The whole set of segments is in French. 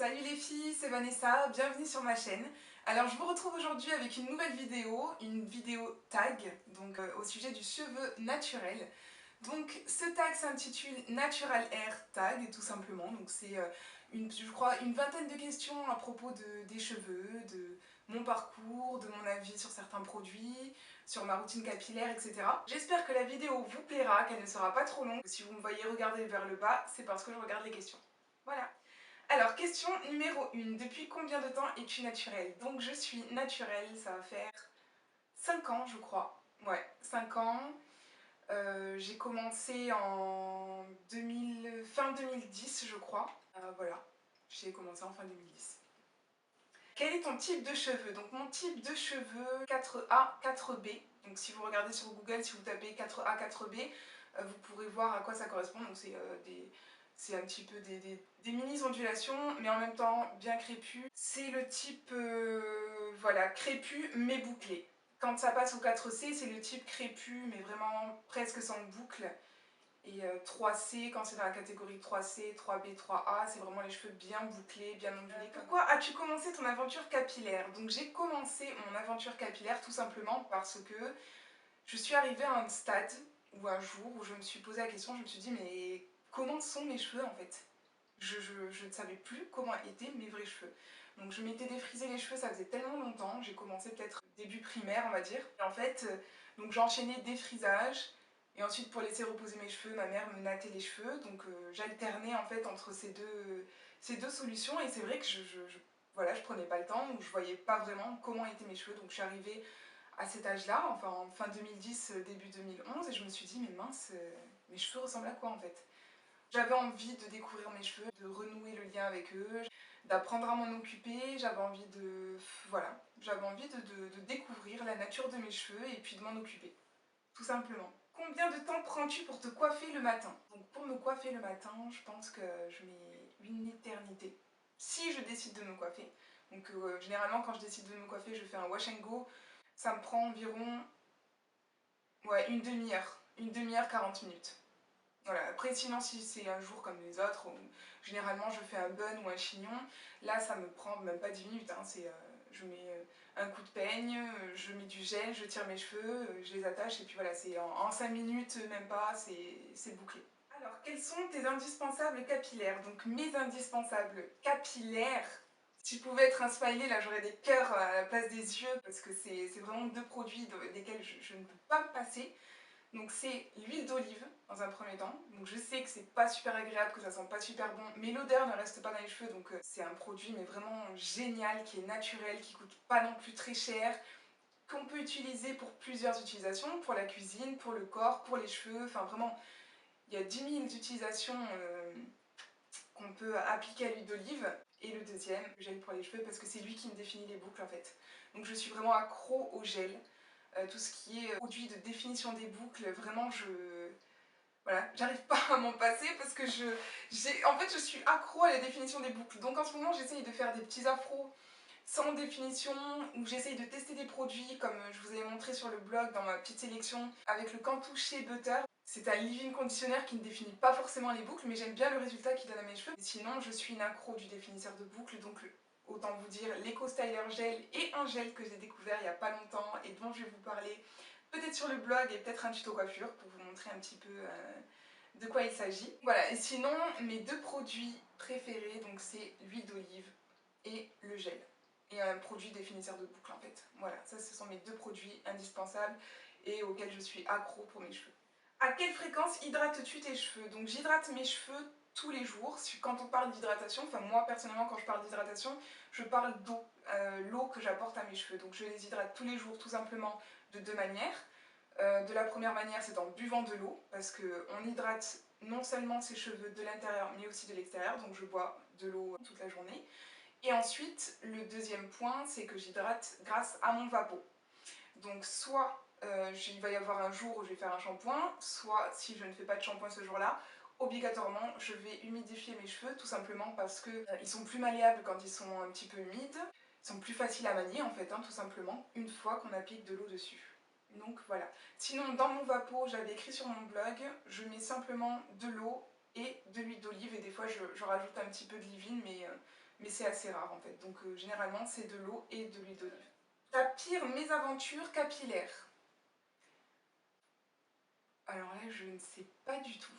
Salut les filles, c'est Vanessa, bienvenue sur ma chaîne. Alors je vous retrouve aujourd'hui avec une nouvelle vidéo, une vidéo tag, donc au sujet du cheveu naturel. Donc ce tag s'intitule Natural Hair Tag, tout simplement. Donc c'est je crois une vingtaine de questions à propos des cheveux, de mon parcours, de mon avis sur certains produits, sur ma routine capillaire, etc. J'espère que la vidéo vous plaira, qu'elle ne sera pas trop longue. Si vous me voyez regarder vers le bas, c'est parce que je regarde les questions. Voilà. Alors, question numéro 1. Depuis combien de temps es-tu naturelle? Donc, je suis naturelle, ça va faire 5 ans, je crois. Ouais, 5 ans. J'ai commencé en fin 2010, je crois. Voilà, j'ai commencé en fin 2010. Quel est ton type de cheveux? Donc, mon type de cheveux, 4A, 4B. Donc, si vous regardez sur Google, si vous tapez 4A, 4B, vous pourrez voir à quoi ça correspond. Donc, c'est un petit peu des mini-ondulations, mais en même temps bien crépus. C'est le type, voilà, crépus mais bouclé. Quand ça passe au 4C, c'est le type crépus, mais vraiment presque sans boucle. Et 3C, quand c'est dans la catégorie 3C, 3B, 3A, c'est vraiment les cheveux bien bouclés, bien ondulés. Pourquoi as-tu commencé ton aventure capillaire? Donc j'ai commencé mon aventure capillaire tout simplement parce que je suis arrivée à un stade ou un jour où je me suis posé la question, je me suis dit mais comment sont mes cheveux en fait? Je ne savais plus comment étaient mes vrais cheveux. Donc je m'étais défrisé les cheveux, ça faisait tellement longtemps, j'ai commencé peut-être début primaire on va dire. Et en fait, donc j'enchaînais défrisage, et ensuite pour laisser reposer mes cheveux, ma mère me nattait les cheveux, donc j'alternais en fait entre ces deux solutions, et c'est vrai que voilà, je prenais pas le temps, donc je voyais pas vraiment comment étaient mes cheveux, donc je suis arrivée à cet âge-là, enfin en fin 2010, début 2011, et je me suis dit mais mince, mes cheveux ressemblent à quoi en fait? J'avais envie de découvrir mes cheveux, de renouer le lien avec eux, d'apprendre à m'en occuper, j'avais envie de... Voilà, j'avais envie de découvrir la nature de mes cheveux et puis de m'en occuper, tout simplement. Combien de temps prends-tu pour te coiffer le matin? Donc pour me coiffer le matin, je pense que je mets une éternité, si je décide de me coiffer. Donc généralement quand je décide de me coiffer, je fais un wash and go, ça me prend environ ouais, une demi-heure 40 minutes. Voilà. Après sinon si c'est un jour comme les autres, généralement je fais un bun ou un chignon, là ça me prend même pas 10 minutes, hein, je mets un coup de peigne, je mets du gel, je tire mes cheveux, je les attache et puis voilà, c'est en 5 minutes, même pas, c'est bouclé. Alors quels sont tes indispensables capillaires? Donc mes indispensables capillaires, si je pouvais être un smiley, là j'aurais des cœurs à la place des yeux parce que c'est vraiment deux produits desquels je ne peux pas me passer. Donc c'est l'huile d'olive dans un premier temps. Donc je sais que c'est pas super agréable, que ça sent pas super bon, mais l'odeur ne reste pas dans les cheveux, donc c'est un produit mais vraiment génial, qui est naturel, qui coûte pas non plus très cher, qu'on peut utiliser pour plusieurs utilisations, pour la cuisine, pour le corps, pour les cheveux, enfin vraiment, il y a 10 000 utilisations qu'on peut appliquer à l'huile d'olive. Et le deuxième, le gel pour les cheveux, parce que c'est lui qui me définit les boucles en fait. Donc je suis vraiment accro au gel. Tout ce qui est produit de définition des boucles, vraiment voilà, j'arrive pas à m'en passer parce que en fait je suis accro à la définition des boucles. Donc en ce moment j'essaye de faire des petits afros sans définition, où j'essaye de tester des produits comme je vous ai montré sur le blog dans ma petite sélection avec le Cantu Shea Butter. C'est un leave-in conditionnaire qui ne définit pas forcément les boucles, mais j'aime bien le résultat qu'il donne à mes cheveux. Et sinon, je suis une accro du définisseur de boucles, donc autant vous dire l'Eco Styler Gel et un gel que j'ai découvert il n'y a pas longtemps et dont je vais vous parler peut-être sur le blog et peut-être un tuto coiffure pour vous montrer un petit peu de quoi il s'agit. Voilà, et sinon, mes deux produits préférés, donc c'est l'huile d'olive et le gel. Et un produit définisseur de boucles en fait. Voilà, ça ce sont mes deux produits indispensables et auxquels je suis accro pour mes cheveux. À quelle fréquence hydrates-tu tes cheveux? Donc j'hydrate mes cheveux tous les jours. Quand on parle d'hydratation, enfin moi personnellement quand je parle d'hydratation, je parle d'eau, l'eau que j'apporte à mes cheveux. Donc je les hydrate tous les jours tout simplement de deux manières. De la première manière, c'est en buvant de l'eau, parce qu'on hydrate non seulement ses cheveux de l'intérieur mais aussi de l'extérieur, donc je bois de l'eau toute la journée. Et ensuite, le deuxième point, c'est que j'hydrate grâce à mon vapeau. Donc soit il va y avoir un jour où je vais faire un shampoing, soit si je ne fais pas de shampoing ce jour-là, obligatoirement je vais humidifier mes cheveux, tout simplement parce que ils sont plus malléables quand ils sont un petit peu humides, ils sont plus faciles à manier en fait, hein, tout simplement, une fois qu'on applique de l'eau dessus. Donc voilà. Sinon, dans mon vapeau, j'avais écrit sur mon blog, je mets simplement de l'eau et de l'huile d'olive, et des fois je rajoute un petit peu de leave-in, mais c'est assez rare en fait. Donc généralement c'est de l'eau et de l'huile d'olive. Ta pire mésaventure capillaire? Alors là, je ne sais pas du tout.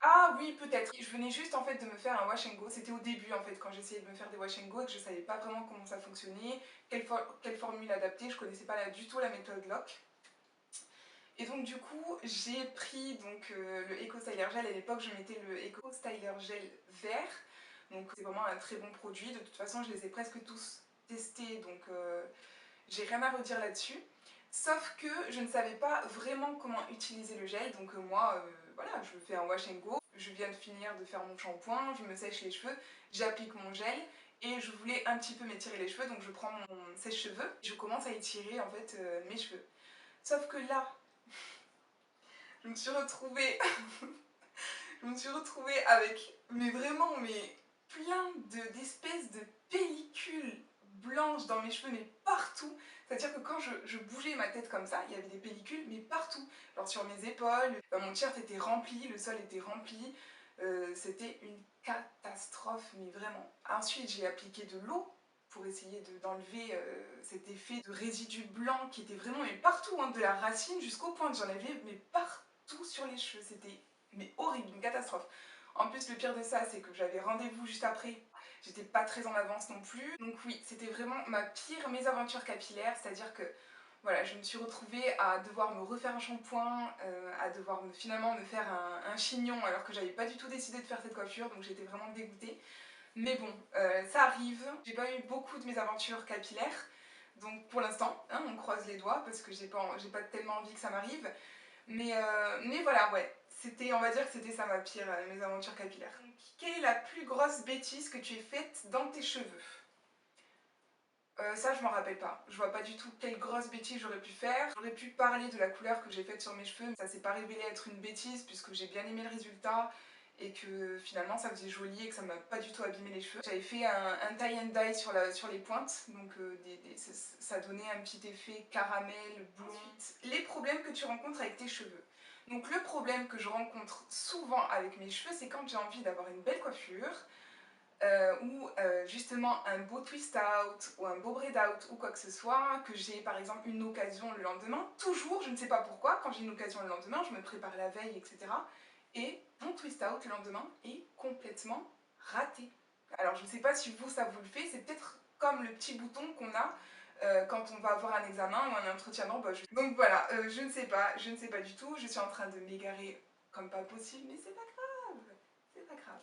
Ah oui, peut-être. Je venais juste en fait de me faire un wash and go. C'était au début en fait quand j'essayais de me faire des wash and go et que je savais pas vraiment comment ça fonctionnait, quelle formule adapter. Je connaissais pas du tout la méthode LOC. Et donc du coup, j'ai pris donc, le Eco Styler Gel. À l'époque, je mettais le Eco Styler Gel vert. Donc c'est vraiment un très bon produit. De toute façon, je les ai presque tous testés. Donc j'ai rien à redire là-dessus. Sauf que je ne savais pas vraiment comment utiliser le gel, donc moi, voilà, je fais un wash and go, je viens de finir de faire mon shampoing, je me sèche les cheveux, j'applique mon gel, et je voulais un petit peu m'étirer les cheveux, donc je prends mon sèche-cheveux, et je commence à étirer en fait mes cheveux. Sauf que là, je me suis retrouvée, je me suis retrouvée avec, mais vraiment, mais plein d'espèces de pellicules blanches dans mes cheveux, mais partout. C'est-à-dire que quand je bougeais ma tête comme ça, il y avait des pellicules, mais partout. Genre sur mes épaules, mon t-shirt était rempli, le sol était rempli. C'était une catastrophe, mais vraiment. Ensuite, j'ai appliqué de l'eau pour essayer d'enlever cet effet de résidu blanc qui était vraiment mais partout, hein, de la racine jusqu'au point. J'en avais mais partout sur les cheveux. C'était mais horrible, une catastrophe. En plus, le pire de ça, c'est que j'avais rendez-vous juste après. J'étais pas très en avance non plus. Donc oui, c'était vraiment ma pire mésaventure capillaire, c'est-à-dire que voilà, je me suis retrouvée à devoir me refaire un shampoing, à devoir finalement me faire un chignon alors que j'avais pas du tout décidé de faire cette coiffure, donc j'étais vraiment dégoûtée. Mais bon, ça arrive. J'ai pas eu beaucoup de mésaventures capillaires, donc pour l'instant, hein, on croise les doigts parce que j'ai pas tellement envie que ça m'arrive. Mais voilà, ouais, c'était, on va dire que c'était ça ma pire mésaventure capillaire. Donc, quelle est la plus grosse bêtise que tu aies faite dans tes cheveux? Ça, je m'en rappelle pas. Je vois pas du tout quelle grosse bêtise j'aurais pu faire. J'aurais pu parler de la couleur que j'ai faite sur mes cheveux, mais ça s'est pas révélé être une bêtise puisque j'ai bien aimé le résultat et que finalement ça faisait joli et que ça m'a pas du tout abîmé les cheveux. J'avais fait un tie and dye sur les pointes, donc ça donnait un petit effet caramel, blond. Ensuite, les problèmes que tu rencontres avec tes cheveux. Donc le problème que je rencontre souvent avec mes cheveux, c'est quand j'ai envie d'avoir une belle coiffure, ou justement un beau twist out ou un beau braid out ou quoi que ce soit, que j'ai par exemple une occasion le lendemain, toujours, je ne sais pas pourquoi, quand j'ai une occasion le lendemain, je me prépare la veille, etc. Et mon twist out le lendemain est complètement raté. Alors je ne sais pas si vous, ça vous le fait, c'est peut-être comme le petit bouton qu'on a quand on va avoir un examen ou un entretien d'embauche. Donc voilà, je ne sais pas du tout, je suis en train de m'égarer comme pas possible, mais c'est pas grave, c'est pas grave.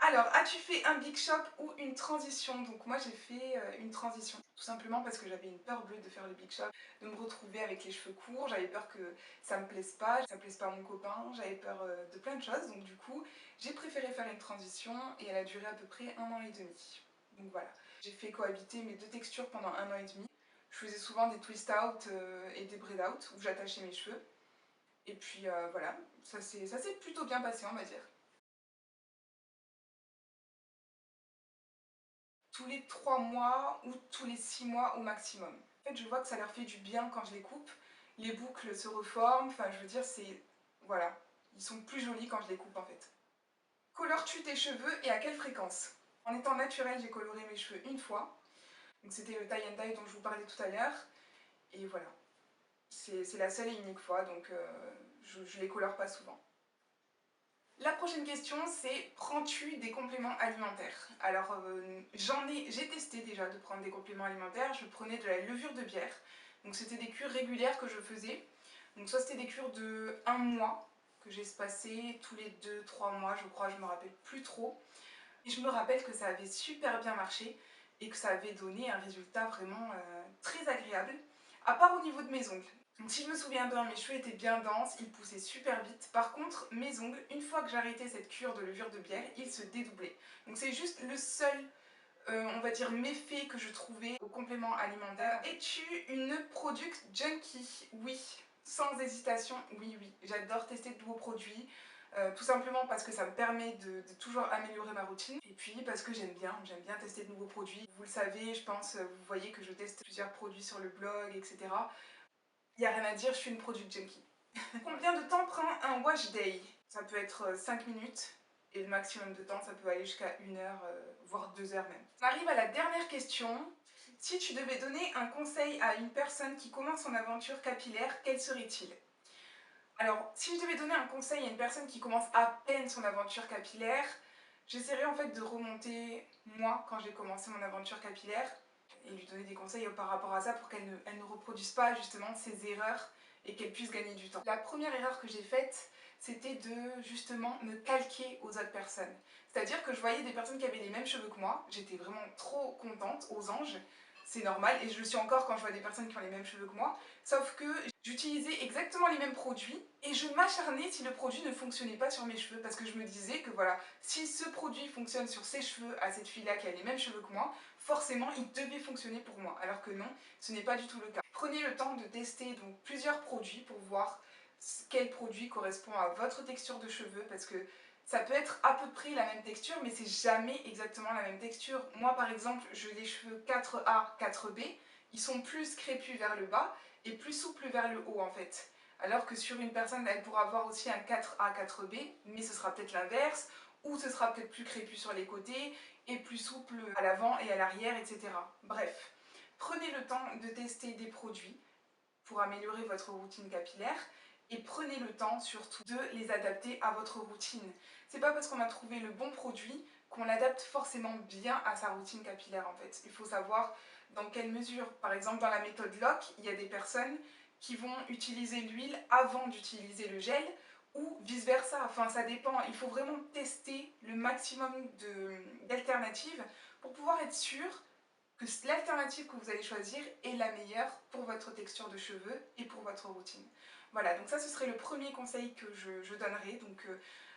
Alors, as-tu fait un big shop ou une transition? Donc moi j'ai fait une transition, tout simplement parce que j'avais une peur bleue de faire le big shop, de me retrouver avec les cheveux courts, j'avais peur que ça me plaise pas, ça plaise pas à mon copain, j'avais peur de plein de choses, donc du coup j'ai préféré faire une transition et elle a duré à peu près 1 an et demi. Donc voilà, j'ai fait cohabiter mes deux textures pendant 1 an et demi. Je faisais souvent des twist out et des braid out où j'attachais mes cheveux. Et puis voilà, ça s'est plutôt bien passé on va dire. Tous les 3 mois ou tous les 6 mois au maximum. En fait, je vois que ça leur fait du bien quand je les coupe. Les boucles se reforment, enfin, je veux dire, c'est... Voilà. Ils sont plus jolis quand je les coupe, en fait. Colores-tu tes cheveux et à quelle fréquence? En étant naturelle, j'ai coloré mes cheveux une fois. Donc c'était le tie and dye dont je vous parlais tout à l'heure. Et voilà. C'est la seule et unique fois, donc je les colore pas souvent. La prochaine question, c'est prends-tu des compléments alimentaires? Alors, j'ai testé déjà de prendre des compléments alimentaires. Je prenais de la levure de bière. Donc, c'était des cures régulières que je faisais. Donc, soit c'était des cures de 1 mois que j'ai espacées tous les 2-3 mois, je crois, je me rappelle plus trop. Et je me rappelle que ça avait super bien marché et que ça avait donné un résultat vraiment très agréable, à part au niveau de mes ongles. Donc si je me souviens bien, mes cheveux étaient bien denses, ils poussaient super vite. Par contre, mes ongles, une fois que j'arrêtais cette cure de levure de bière, ils se dédoublaient. Donc c'est juste le seul, on va dire, méfait que je trouvais au complément alimentaire. Es-tu une product junkie? Oui, sans hésitation, oui, oui. J'adore tester de nouveaux produits. Tout simplement parce que ça me permet de toujours améliorer ma routine et puis parce que j'aime bien tester de nouveaux produits. Vous le savez, je pense, vous voyez que je teste plusieurs produits sur le blog, etc. Il n'y a rien à dire, je suis une product junkie. Combien de temps prend un wash day? Ça peut être 5 minutes et le maximum de temps ça peut aller jusqu'à 1 heure, voire 2 heures même. On arrive à la dernière question. Si tu devais donner un conseil à une personne qui commence son aventure capillaire, quel serait-il? Alors, si je devais donner un conseil à une personne qui commence à peine son aventure capillaire, j'essaierais en fait de remonter moi quand j'ai commencé mon aventure capillaire et lui donner des conseils par rapport à ça pour qu'elle ne reproduise pas justement ses erreurs et qu'elle puisse gagner du temps. La première erreur que j'ai faite, c'était de justement me calquer aux autres personnes. C'est-à-dire que je voyais des personnes qui avaient les mêmes cheveux que moi, j'étais vraiment trop contente, aux anges, c'est normal, et je le suis encore quand je vois des personnes qui ont les mêmes cheveux que moi, sauf que j'utilisais exactement les mêmes produits et je m'acharnais si le produit ne fonctionnait pas sur mes cheveux parce que je me disais que voilà, si ce produit fonctionne sur ses cheveux à cette fille-là qui a les mêmes cheveux que moi, forcément il devait fonctionner pour moi, alors que non, ce n'est pas du tout le cas. Prenez le temps de tester donc plusieurs produits pour voir quel produit correspond à votre texture de cheveux parce que ça peut être à peu près la même texture, mais c'est jamais exactement la même texture. Moi, par exemple, j'ai les cheveux 4A, 4B. Ils sont plus crépus vers le bas et plus souples vers le haut, en fait. Alors que sur une personne, elle pourra avoir aussi un 4A, 4B, mais ce sera peut-être l'inverse, ou ce sera peut-être plus crépus sur les côtés et plus souple à l'avant et à l'arrière, etc. Bref, prenez le temps de tester des produits pour améliorer votre routine capillaire et prenez le temps surtout de les adapter à votre routine. C'est pas parce qu'on a trouvé le bon produit qu'on l'adapte forcément bien à sa routine capillaire en fait. Il faut savoir dans quelle mesure. Par exemple dans la méthode LOC, il y a des personnes qui vont utiliser l'huile avant d'utiliser le gel ou vice versa, enfin ça dépend, il faut vraiment tester le maximum d'alternatives pour pouvoir être sûr que l'alternative que vous allez choisir est la meilleure pour votre texture de cheveux et pour votre routine. Voilà, donc ça ce serait le premier conseil que je donnerais, donc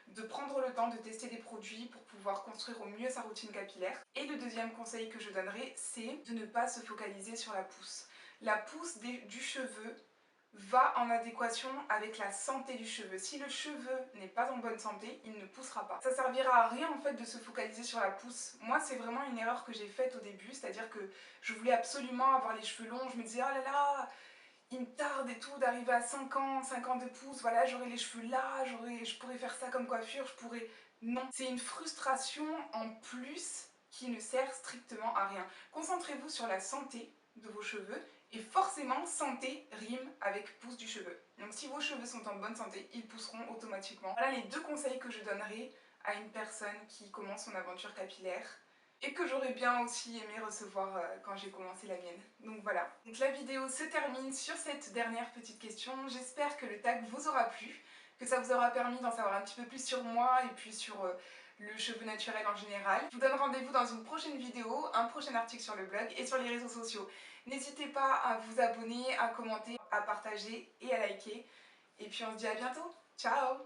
de prendre le temps de tester des produits pour pouvoir construire au mieux sa routine capillaire. Et le deuxième conseil que je donnerais, c'est de ne pas se focaliser sur la pousse. La pousse du cheveu va en adéquation avec la santé du cheveu. Si le cheveu n'est pas en bonne santé, il ne poussera pas. Ça servira à rien en fait de se focaliser sur la pousse. Moi c'est vraiment une erreur que j'ai faite au début, c'est-à-dire que je voulais absolument avoir les cheveux longs, je me disais oh là là, il me tarde et tout d'arriver à 5 ans de pouce, voilà j'aurai les cheveux là, je pourrais faire ça comme coiffure, je pourrais... Non, c'est une frustration en plus qui ne sert strictement à rien. Concentrez-vous sur la santé de vos cheveux et forcément santé rime avec pousse du cheveu. Donc si vos cheveux sont en bonne santé, ils pousseront automatiquement. Voilà les deux conseils que je donnerais à une personne qui commence son aventure capillaire et que j'aurais bien aussi aimé recevoir quand j'ai commencé la mienne. Donc voilà. Donc la vidéo se termine sur cette dernière petite question. J'espère que le tag vous aura plu, que ça vous aura permis d'en savoir un petit peu plus sur moi et puis sur le cheveu naturel en général. Je vous donne rendez-vous dans une prochaine vidéo, un prochain article sur le blog et sur les réseaux sociaux. N'hésitez pas à vous abonner, à commenter, à partager et à liker. Et puis on se dit à bientôt. Ciao!